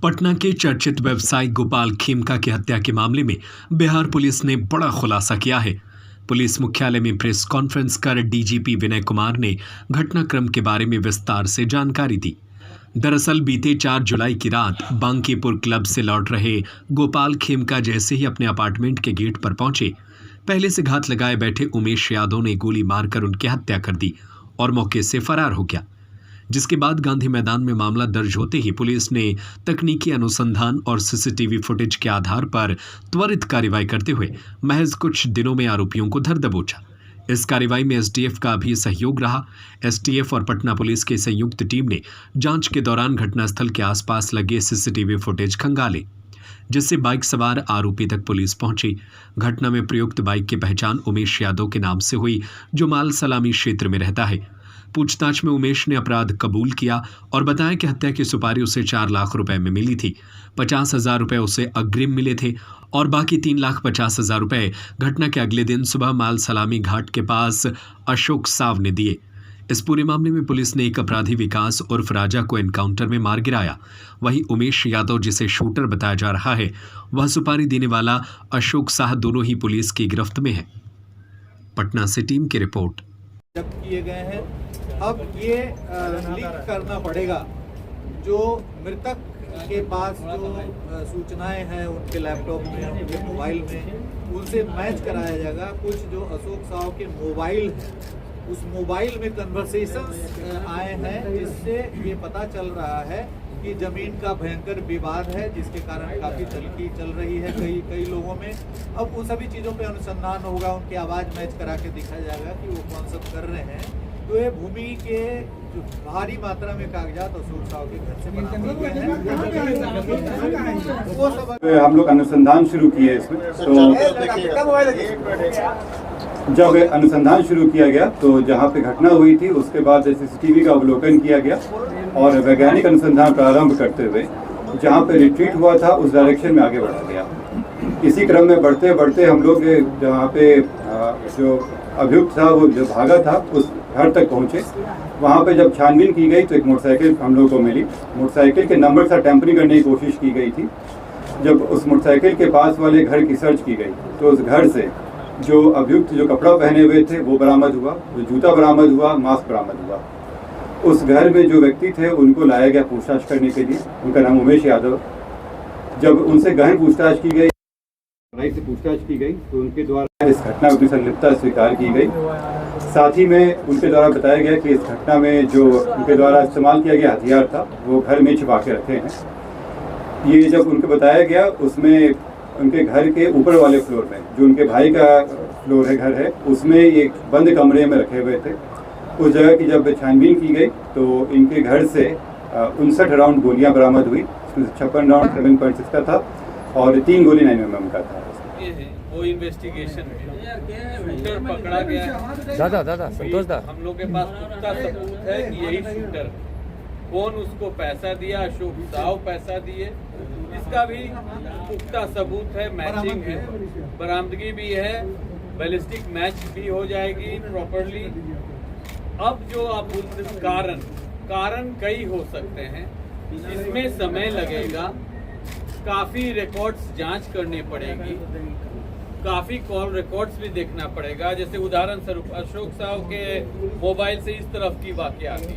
पटना के चर्चित व्यवसायी गोपाल खेमका की हत्या के मामले में बिहार पुलिस ने बड़ा खुलासा किया है। पुलिस मुख्यालय में प्रेस कॉन्फ्रेंस कर डीजीपी विनय कुमार ने घटनाक्रम के बारे में विस्तार से जानकारी दी। दरअसल बीते 4 जुलाई की रात बांकीपुर क्लब से लौट रहे गोपाल खेमका जैसे ही अपने अपार्टमेंट के गेट पर पहुंचे, पहले से घात लगाए बैठे उमेश यादव ने गोली मारकर उनकी हत्या कर दी और मौके से फरार हो गया। जिसके बाद गांधी मैदान में मामला दर्ज होते ही पुलिस ने तकनीकी अनुसंधान और सीसीटीवी फुटेज के आधार पर त्वरित कार्रवाई करते हुए महज कुछ दिनों में आरोपियों को धर दबोचा। इस कार्रवाई में एसटीएफ का भी सहयोग रहा। एसटीएफ और पटना पुलिस की संयुक्त टीम ने जांच के दौरान घटनास्थल के आसपास लगे सीसीटीवी फुटेज खंगाले, जिससे बाइक सवार आरोपी तक पुलिस पहुंची। घटना में प्रयुक्त बाइक की पहचान उमेश यादव के नाम से हुई, जो माल सलामी क्षेत्र में रहता है। पूछताछ में उमेश ने अपराध कबूल किया और बताया कि हत्या की सुपारी उसे 4 लाख रुपए में मिली थी। 50,000 रुपए उसे अग्रिम मिले थे और बाकी 3,50,000 रुपए घटना के अगले दिन सुबह माल सलामी घाट के पास अशोक साव ने दिए। इस पूरे मामले में पुलिस ने एक अपराधी विकास उर्फ राजा को एनकाउंटर में मार गिराया। वहीं उमेश यादव, जिसे शूटर बताया जा रहा है, वह सुपारी देने वाला अशोक साह, दोनों ही पुलिस की गिरफ्त में है। पटना से टीम की रिपोर्ट। जब्त किए गए हैं। अब ये लिंक करना पड़ेगा जो मृतक के पास जो सूचनाएं हैं उनके लैपटॉप में, उनके मोबाइल में, उनसे मैच कराया जाएगा। कुछ जो अशोक साव के मोबाइल हैं, उस मोबाइल में कन्वर्सेशंस आए हैं, जिससे ये पता चल रहा है कि जमीन का भयंकर विवाद है, जिसके कारण काफ़ी तलखी चल रही है कई लोगों में। अब उन सभी चीज़ों पे अनुसंधान होगा, उनकी आवाज़ मैच करा के दिखाया जाएगा कि वो कौन सब कर रहे हैं। तो ये भूमि के जो भारी मात्रा में कागजात अशोक साव के घर से बरामद हुए हैं, वो सब हम लोग अनुसंधान शुरू किए इसमें। तो जब अनुसंधान शुरू किया गया तो जहाँ पे घटना हुई थी उसके बाद सीसीटीवी का अवलोकन किया गया और वैज्ञानिक अनुसंधान प्रारंभ करते हुए जहाँ पे रिट्रीट हुआ था उस डायरेक्शन में आगे बढ़ा गया। इसी क्रम में बढ़ते बढ़ते हम लोग जहाँ पे जो अभियुक्त था वो जो भागा था उस घर तक पहुँचे। वहाँ पे जब छानबीन की गई तो एक मोटरसाइकिल हम लोग को मिली। मोटरसाइकिल के नंबर से टैंपरिंग करने की कोशिश की गई थी। जब उस मोटरसाइकिल के पास वाले घर की सर्च की गई तो उस घर से जो अभियुक्त जो कपड़ा पहने हुए थे वो बरामद हुआ, जो जूता बरामद हुआ, मास्क बरामद हुआ। उस घर में जो व्यक्ति थे उनको लाया गया पूछताछ करने के लिए। उनका नाम उमेश यादव। जब उनसे गहन पूछताछ की गई, से पूछताछ की गई तो उनके द्वारा इस घटना की संलिप्तता स्वीकार की गई। साथ ही में उनके द्वारा बताया गया कि इस घटना में जो उनके द्वारा इस्तेमाल किया गया हथियार था वो घर में छिपा के रखे हैं। ये जब उनको बताया गया उसमें उनके घर के ऊपर वाले फ्लोर में, जो उनके भाई का फ्लोर है, घर है, उसमें एक बंद कमरे में रखे हुए थे। उस जगह की जब छानबीन की गई तो इनके घर से 59 राउंड गोलियां बरामद हुई। 56 राउंड 7.6 का था और 3 गोली 9mm का था। वो इन्वेस्टिगेशन शूटर पकड़ा गया। दादा संतोष दा, हम लोग के पास पुख्ता सबूत है कि यही शूटर, कौन उसको पैसा दिया, अशोक साव पैसा दिए, इसका भी पुख्ता सबूत है। मैचिंग है, बरामदगी भी है, बैलिस्टिक मैच भी हो जाएगी प्रॉपरली। अब जो आप कारण कई हो सकते हैं, इसमें समय लगेगा, काफी रिकॉर्ड्स जांच करनी पड़ेगी, काफी कॉल रिकॉर्ड्स भी देखना पड़ेगा। जैसे उदाहरण स्वरूप अशोक साव के मोबाइल से इस तरफ की वाकया थी,